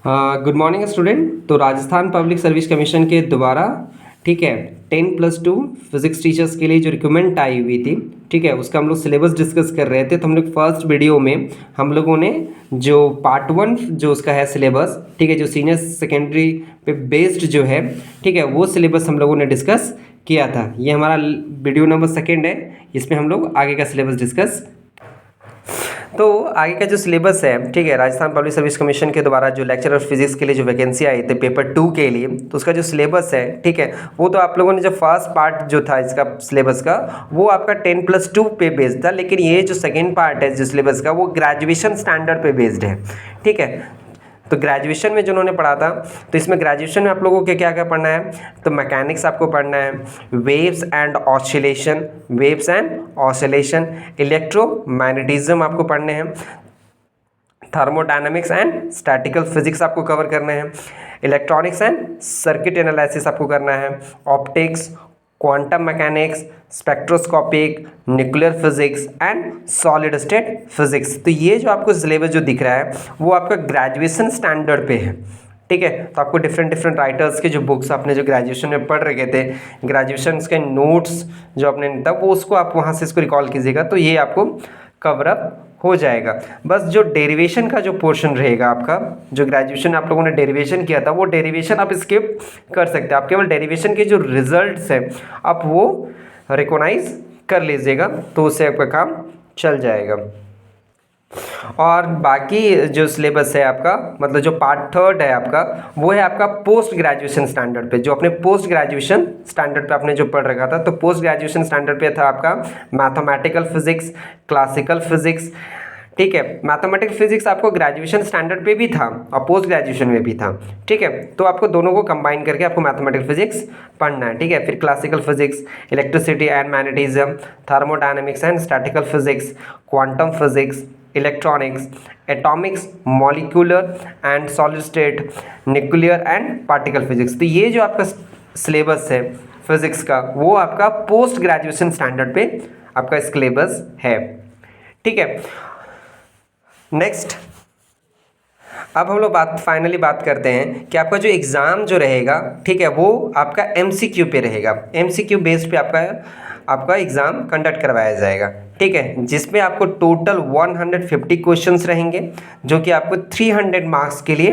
Good morning student. तो Rajasthan public service commission के द्वारा ठीक है 10+2 फिजिक्स टीचर्स के लिए जो रिक्वायरमेंट आई हुई थी, ठीक है, उसका हम लोग सिलेबस डिस्कस कर रहे थे। तो हम लोग फर्स्ट वीडियो में हम लोगों ने जो पार्ट 1 जो उसका है सिलेबस, ठीक है, जो सीनियर सेकेंडरी पे बेस्ड जो है, ठीक है, वो सिलेबस हम लोगों ने डिस्कस किया था। ये हमारा वीडियो नंबर 2 है, इसमें हम लोग आगे का सिलेबस डिस्कस। तो आगे का जो सिलेबस है, ठीक है, राजस्थान पब्लिक सर्विस कमीशन के द्वारा जो लेक्चर ऑफ फिजिक्स के लिए जो वैकेंसी आई थी पेपर 2 के लिए, तो उसका जो सिलेबस है, ठीक है, वो तो आप लोगों ने जो फर्स्ट पार्ट जो था इसका सिलेबस का, वो आपका 10+2 पे बेस्ड था। लेकिन ये जो सेकेंड पार्ट है जो सिलेबस का, वो ग्रेजुएशन स्टैंडर्ड पे बेस्ड है, ठीक है। तो ग्रेजुएशन में जो उन्होंने पढ़ा था, तो इसमें ग्रेजुएशन में आप लोगों को क्या क्या पढ़ना है, तो मैकेनिक्स आपको पढ़ना है, वेव्स एंड ऑसिलेशन, इलेक्ट्रोमैग्नेटिज्म आपको पढ़ने हैं, थर्मोडायनामिक्स एंड स्टैटिकल फिजिक्स आपको कवर करना है, इलेक्ट्रॉनिक्स एंड सर्किट एनालिसिस आपको करना है, optics, quantum mechanics, spectroscopic, nuclear physics and solid state physics. तो ये जो आपको सिलेबस जो दिख रहा है वो आपका ग्रेजुएशन स्टैंडर्ड पे है, ठीक है। तो आपको डिफरेंट राइटर्स के जो बुक्स आपने जो ग्रेजुएशन में पढ़ रखे थे, ग्रेजुएशन के नोट्स जो आपने तब वो उसको आप वहाँ से इसको रिकॉल कीजिएगा, तो ये आपको कवर अप हो जाएगा। बस जो डेरिवेशन का जो पोर्शन रहेगा आपका, जो ग्रेजुएशन आप लोगों ने डेरिवेशन किया था, वो डेरिवेशन आप स्किप कर सकते हैं। आप केवल डेरिवेशन के जो रिजल्ट्स हैं आप वो रिकॉग्नाइज कर लीजिएगा, तो उससे आपका काम चल जाएगा। और बाकी जो सिलेबस है आपका, मतलब जो पार्ट 3 है आपका, वो है आपका पोस्ट ग्रेजुएशन स्टैंडर्ड पे। जो अपने पोस्ट ग्रेजुएशन स्टैंडर्ड पे आपने जो पढ़ रखा था, तो पोस्ट ग्रेजुएशन स्टैंडर्ड पे था आपका मैथमेटिकल फिजिक्स, क्लासिकल फिजिक्स, ठीक है। मैथमेटिकल फिजिक्स आपको ग्रेजुएशन स्टैंडर्ड पे भी था और पोस्ट ग्रेजुएशन में भी था, ठीक है। तो आपको दोनों को कंबाइन करके आपको मैथमेटिकल फिजिक्स पढ़ना है, ठीक है। फिर classical physics, electricity and magnetism, thermodynamics and statistical physics, quantum physics, electronics, Atomics, molecular and solid state, nuclear and particle physics. तो ये जो आपका सिलेबस है फिजिक्स का, वो आपका पोस्ट ग्रेजुएशन स्टैंडर्ड पे आपका सिलेबस है, ठीक है। नेक्स्ट, अब हम लोग फाइनली बात करते हैं कि आपका जो एग्ज़ाम जो रहेगा, ठीक है, वो आपका MCQ पे रहेगा। MCQ बेस्ड पे आपका एग्ज़ाम कंडक्ट करवाया जाएगा, ठीक है, जिसमें आपको टोटल 150 क्वेश्चंस रहेंगे, जो कि आपको 300 मार्क्स के लिए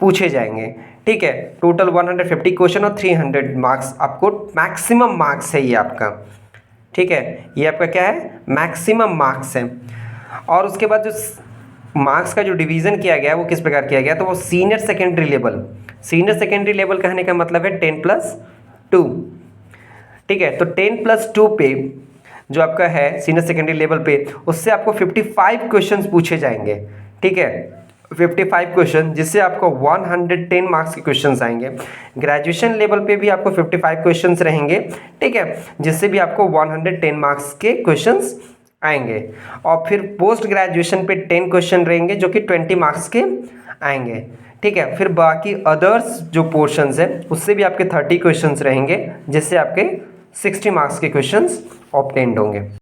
पूछे जाएंगे, ठीक है। टोटल 150 क्वेश्चन और 300 मार्क्स, आपको मैक्सिमम मार्क्स है ये आपका, ठीक है। ये आपका क्या है, मैक्सिमम मार्क्स है। और उसके बाद जो मार्क्स का जो डिवीज़न किया गया है वो किस प्रकार किया गया, तो वो सीनियर सेकेंडरी लेवल कहने का मतलब है 10+2, ठीक है। तो 10+2 पे जो आपका है सीनियर सेकेंडरी लेवल पे, उससे आपको 55 क्वेश्चंस पूछे जाएंगे, ठीक है, 55 क्वेश्चन, जिससे आपको 110 मार्क्स के क्वेश्चंस आएंगे। ग्रेजुएशन लेवल पे भी आपको 55 क्वेश्चंस रहेंगे, ठीक है, जिससे भी आपको 110 मार्क्स के क्वेश्चंस आएंगे। और फिर पोस्ट ग्रेजुएशन पे 10 क्वेश्चन रहेंगे, जो कि 20 मार्क्स के आएंगे, ठीक है। फिर बाकी अदर्स जो पोर्शंस हैं उससे भी आपके 30 क्वेश्चंस रहेंगे, जिससे आपके 60 मार्क्स के क्वेश्चंस ऑब्टेन्ड होंगे।